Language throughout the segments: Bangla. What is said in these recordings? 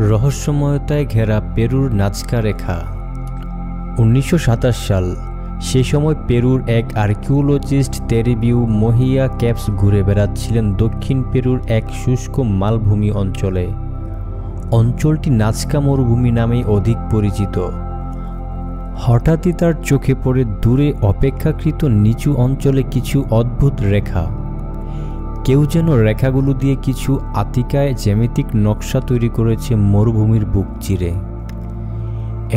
রহস্যময়তায় ঘেরা পেরুর নাজকা রেখা। 1927 সাল। সে সময় পেরুর এক আর্কিওলজিস্ট তেরেবিউ মহিয়া ক্যাপস ঘুরে বেড়াচ্ছিলেন দক্ষিণ পেরুর এক শুষ্ক মালভূমি অঞ্চলে। অঞ্চলটি নাজকা মরুভূমি নামে অধিক পরিচিত। হঠাৎই তার চোখে পড়ে দূরে অপেক্ষাকৃত নিচু অঞ্চলে কিছু অদ্ভুত রেখা। কেউ যেন রেখাগুলো দিয়ে কিছু আতিকায় জ্যামিতিক নকশা তৈরি করেছে মরুভূমির বুক চিরে।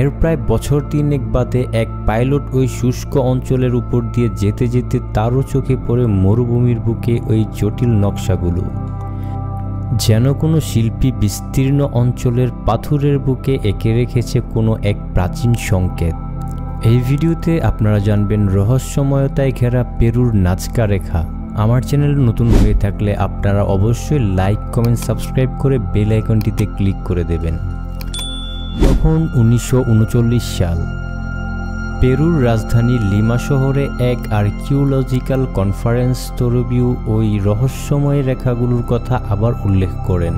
এর প্রায় বছর 3 বাদে এক পাইলট ওই শুষ্ক অঞ্চলের উপর দিয়ে যেতে যেতে তারও চোখে পড়ে মরুভূমির বুকে ওই জটিল নকশাগুলো। যেন কোনো শিল্পী বিস্তীর্ণ অঞ্চলের পাথরের বুকে এঁকে রেখেছে কোনো এক প্রাচীন সংকেত। এই ভিডিওতে আপনারা জানবেন রহস্যময়তায় ঘেরা পেরুর নাজকা রেখা। আমার চ্যানেল নতুন হয়ে থাকলে আপনারা অবশ্যই লাইক, কমেন্ট, সাবস্ক্রাইব করে বেল আইকনটিতে ক্লিক করে দেবেন। তখন 1939 সাল। পেরুর রাজধানী লিমা শহরে এক আর্কিওলজিক্যাল কনফারেন্স তেরেবিউ ওই রহস্যময় রেখাগুলোর কথা আবার উল্লেখ করেন।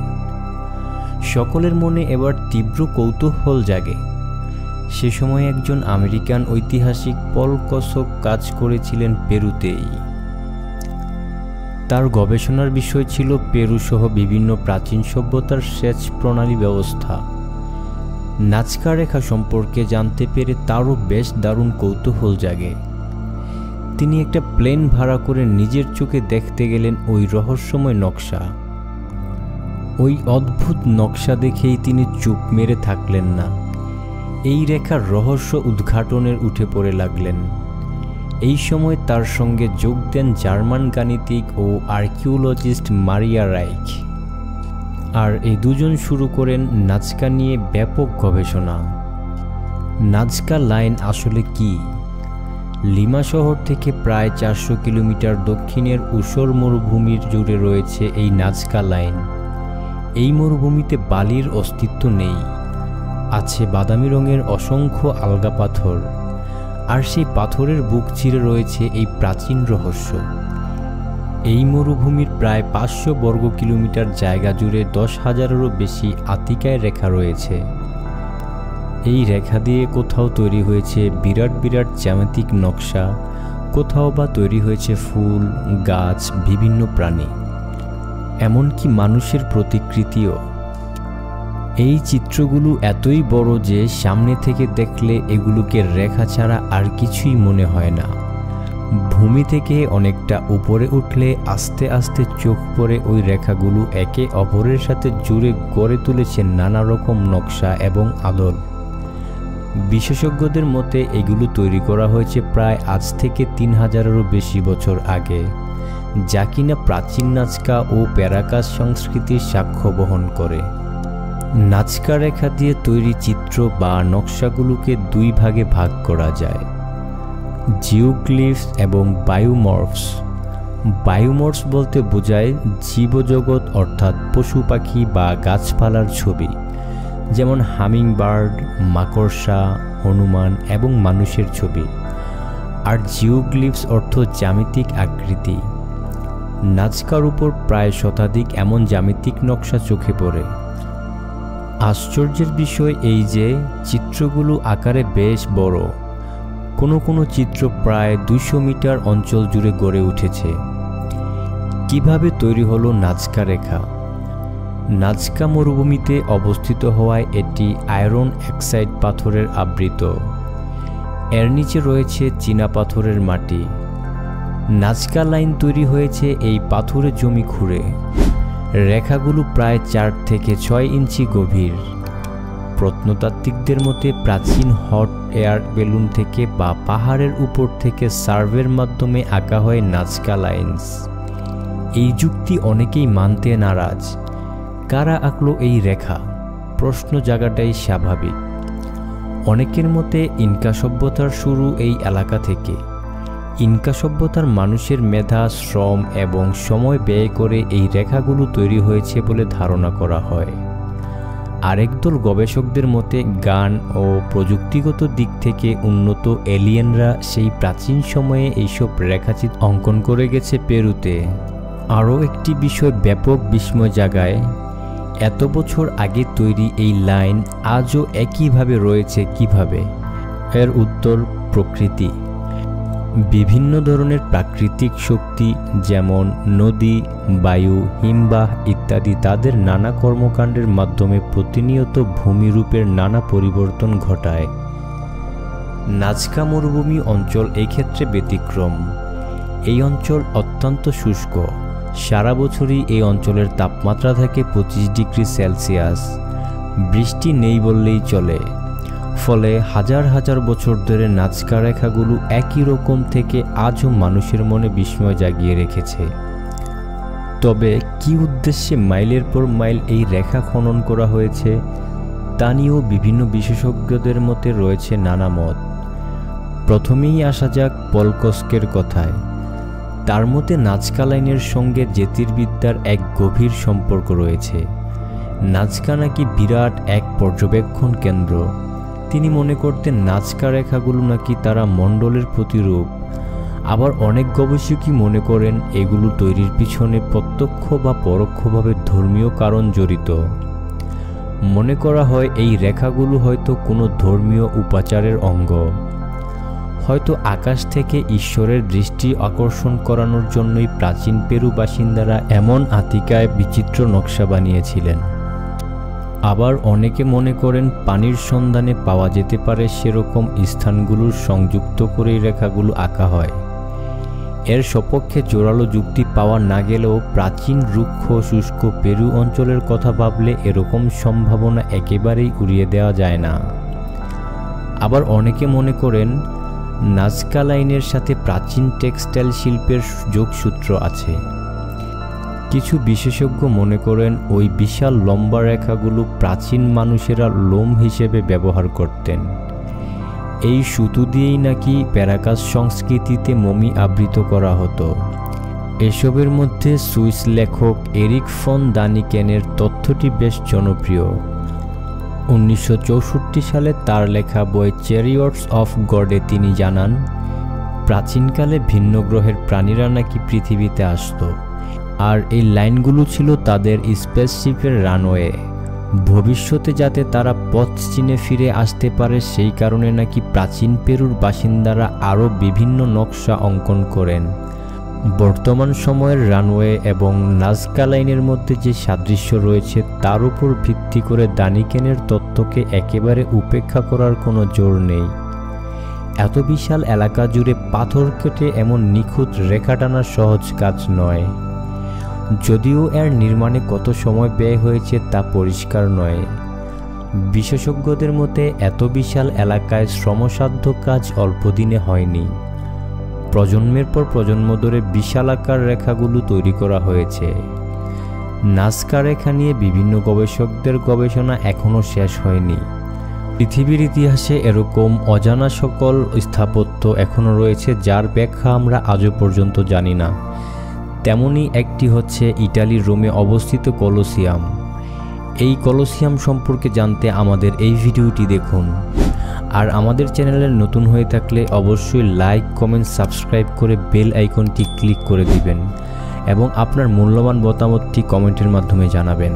সকলের মনে এবার তীব্র কৌতূহল জাগে। সে সময় একজন আমেরিকান ঐতিহাসিক পল কসক কাজ করেছিলেন পেরুতেই। তার গবেষণার বিষয় ছিল পেরু সহ বিভিন্ন প্রাচীন সভ্যতার সেচ প্রণালী ব্যবস্থা। নাজকা রেখা সম্পর্কে জানতে পেরে তারও বেশ দারুণ কৌতূহল জাগে। তিনি একটা প্লেন ভাড়া করে নিজের চোখে দেখতে গেলেন ওই রহস্যময় নকশা। ওই অদ্ভুত নকশা দেখেই তিনি চুপ মেরে থাকলেন না। এই রেখার রহস্য উদ্ঘাটনের উঠে পড়ে লাগলেন। এই সময় তার সঙ্গে যোগ দেন জার্মান গাণিতিক ও আর্কিওলজিস্ট মারিয়া রাইখ। আর এই দুজন শুরু করেন নাজকা নিয়ে ব্যাপক গবেষণা। নাজকা লাইন আসলে কি? লিমা শহর থেকে প্রায় 400 কিলোমিটার দক্ষিণের ঊষর মরুভূমির জুড়ে রয়েছে এই নাজকা লাইন। এই মরুভূমিতে বালির অস্তিত্ব নেই। আছে বাদামি রঙের অসংখ্য আলগা পাথর। আর সেই পাথরের বুক চিরে রয়েছে এই প্রাচীন রহস্য। এই মরুভূমির প্রায় 500 বর্গ কিলোমিটার জায়গা জুড়ে 10,000-এরও বেশি আতিকায় রেখা রয়েছে। এই রেখা দিয়ে কোথাও তৈরি হয়েছে বিরাট বিরাট জ্যামিতিক নকশা, কোথাও বা তৈরি হয়েছে ফুল, গাছ, বিভিন্ন প্রাণী, এমনকি মানুষের প্রতিকৃতিও। এই চিত্রগুলো এতই বড় যে সামনে থেকে দেখলে এগুলোকে রেখা ছাড়া আর কিছুই মনে হয় না। ভূমি থেকে অনেকটা উপরে উঠলে আস্তে আস্তে চোখ পড়ে ওই রেখাগুলো একে অপরের সাথে জুড়ে গড়ে তুলেছে নানা রকম নকশা এবং আদল। বিশেষজ্ঞদের মতে এগুলো তৈরি করা হয়েছে প্রায় আজ থেকে 3000-এরও বেশি বছর আগে, যা কিনা প্রাচীন নাজকা ও প্যারাকাস সংস্কৃতির সাক্ষ্য বহন করে। নাজকা রেখা দিয়ে তৈরি চিত্র বা নকশাগুলোকে 2 ভাগে ভাগ করা যায়: জিওগ্লিফস এবং বায়োমর্ফস। বায়োমর্ফস বলতে বোঝায় জীবজগৎ, অর্থাৎ পশু পাখি বা গাছপালার ছবি, যেমন হামিংবার্ড, মাকড়সা, হনুমান এবং মানুষের ছবি। আর জিওগ্লিফস অর্থ জ্যামিতিক আকৃতি। নাজকার উপর প্রায় শতাধিক এমন জ্যামিতিক নকশা চোখে পড়ে। আশ্চর্যের বিষয় এই যে চিত্রগুলো আকারে বেশ বড়। কোনো কোনো চিত্র প্রায় 200 মিটার অঞ্চল জুড়ে গড়ে উঠেছে। কিভাবে তৈরি হলো নাজকা রেখা? নাজকা মরুভূমিতে অবস্থিত হওয়ায় এটি আয়রন অক্সাইড পাথরের আবৃত। এর নিচে রয়েছে চীনা পাথরের মাটি। নাজকা লাইন তৈরি হয়েছে এই পাথরের জমি খুঁড়ে। রেখাগুলো প্রায় 4 থেকে 6 ইঞ্চি গভীর। প্রত্নতাত্ত্বিকদের মতে প্রাচীন হট এয়ার বেলুন থেকে বা পাহাড়ের উপর থেকে সার্ভের মাধ্যমে আঁকা হয় নাজকা লাইন্স। এই যুক্তি অনেকেই মানতে নারাজ। কারা আঁকলো এই রেখা? প্রশ্ন জাগাটাই স্বাভাবিক। অনেকের মতে ইনকা সভ্যতার শুরু এই এলাকা থেকে। ইনকা সভ্যতার মানুষের মেধা, শ্রম এবং সময় ব্যয় করে এই রেখাগুলো তৈরি হয়েছে বলে ধারণা করা হয়। আরেক দল গবেষকদের মতে গান ও প্রযুক্তিগত দিক থেকে উন্নত এলিয়েনরা সেই প্রাচীন সময়ে এইসব রেখাচিত্র অঙ্কন করে গেছে পেরুতে। আরও একটি বিষয় ব্যাপক বিস্ময় জাগায়। এত বছর আগে তৈরি এই লাইন আজও একইভাবে রয়েছে কিভাবে? এর উত্তর প্রকৃতি। বিভিন্ন ধরনের প্রাকৃতিক শক্তি যেমন নদী, বায়ু, হিমবাহ ইত্যাদি তাদের নানা কর্মকাণ্ডের মাধ্যমে প্রতিনিয়ত ভূমিরূপের নানা পরিবর্তন ঘটায়। নাজকা মরুভূমি অঞ্চল এই ক্ষেত্রে ব্যতিক্রম। এই অঞ্চল অত্যন্ত শুষ্ক। সারা বছরই এই অঞ্চলের তাপমাত্রা থাকে 25 ডিগ্রি সেলসিয়াস। বৃষ্টি নেই বললেই চলে। ফলে হাজার হাজার বছর ধরে নাজকা রেখাগুলো একই রকম থেকে আজও মানুষের মনে বিস্ময় জাগিয়ে রেখেছে। তবে কী উদ্দেশ্যে মাইলের পর মাইল এই রেখা খনন করা হয়েছে তা নিয়েও বিভিন্ন বিশেষজ্ঞদের মতে রয়েছে নানা মত। প্রথমেই আসা যাক পলকস্কের কথায়। তার মতে নাজকা লাইনের সঙ্গে জ্যোতির্বিদ্যার এক গভীর সম্পর্ক রয়েছে। নাজকা নাকি বিরাট এক পর্যবেক্ষণ কেন্দ্র। তিনি মনে করতেন নাজকা রেখাগুলো নাকি তারা মণ্ডলের প্রতিরূপ। আবার অনেক গবেষকই মনে করেন এগুলো তৈরির পিছনে প্রত্যক্ষ বা পরোক্ষভাবে ধর্মীয় কারণ জড়িত। মনে করা হয় এই রেখাগুলো হয়তো কোনো ধর্মীয় উপাচারের অঙ্গ। হয়তো আকাশ থেকে ঈশ্বরের দৃষ্টি আকর্ষণ করানোর জন্যই প্রাচীন পেরু বাসিন্দারা এমন আতিকায় বিচিত্র নকশা বানিয়েছিলেন। আবার অনেকে মনে করেন পানির সন্ধানে পাওয়া যেতে পারে সেরকম স্থানগুলোর সংযুক্ত করেই রেখাগুলো আঁকা হয়। এর সপক্ষে জোরালো যুক্তি পাওয়া না গেলেও প্রাচীন রুক্ষ শুষ্ক পেরু অঞ্চলের কথা ভাবলে এরকম সম্ভাবনা একেবারেই উড়িয়ে দেওয়া যায় না। আবার অনেকে মনে করেন নাজকা লাইনের সাথে প্রাচীন টেক্সটাইল শিল্পের যোগসূত্র আছে। কিছু বিশেষজ্ঞ মনে করেন ওই বিশাল লম্বা রেখাগুলো প্রাচীন মানুষেরা লোম হিসেবে ব্যবহার করতেন। এই সুতো দিয়েই নাকি প্যারাকাস সংস্কৃতিতে মমি আবৃত করা হতো। এসবের মধ্যে সুইস লেখক এরিক ফন দানিকেনের তথ্যটি বেশ জনপ্রিয়। 1964 সালে তার লেখা বই চ্যারিয়টস অফ গডে তিনি জানান, প্রাচীনকালে ভিন্ন গ্রহের প্রাণীরা নাকি পৃথিবীতে আসতো, আর এই লাইনগুলো ছিল তাদের স্পেসশিপের রানওয়ে। ভবিষ্যতে যাতে তারা পথ চিনে ফিরে আসতে পারে সেই কারণে নাকি প্রাচীন পেরুর বাসিন্দারা আরও বিভিন্ন নকশা অঙ্কন করেন। বর্তমান সময়ের রানওয়ে এবং নাজকা লাইনের মধ্যে যে সাদৃশ্য রয়েছে তার উপর ভিত্তি করে দানিকেনের তত্ত্বকে একেবারে উপেক্ষা করার কোনো জোর নেই। এত বিশাল এলাকা জুড়ে পাথর কেটে এমন নিখুঁত রেখা টানা সহজ কাজ নয়। যদিও এর নির্মাণে কত সময় ব্যয় হয়েছে তা পরিষ্কার নয়। বিশেষজ্ঞদের মতে এত বিশাল এলাকায় শ্রমসাধ্য কাজ অল্প দিনে হয়নি। প্রজন্মের পর প্রজন্ম ধরে বিশালাকার রেখাগুলো তৈরি করা হয়েছে। নাজকা রেখা নিয়ে বিভিন্ন গবেষকদের গবেষণা এখনও শেষ হয়নি। পৃথিবীর ইতিহাসে এরকম অজানা সকল স্থাপত্য এখনও রয়েছে যার ব্যাখ্যা আমরা আজও পর্যন্ত জানি না। তেমনই একটি হচ্ছে ইটালির রোমে অবস্থিত কলোসিয়াম। এই কলোসিয়াম সম্পর্কে জানতে আমাদের এই ভিডিওটি দেখুন। আর আমাদের চ্যানেলে নতুন হয়ে থাকলে অবশ্যই লাইক, কমেন্ট, সাবস্ক্রাইব করে বেল আইকনটি ক্লিক করে দিবেন এবং আপনার মূল্যবান মতামতটি কমেন্টের মাধ্যমে জানাবেন।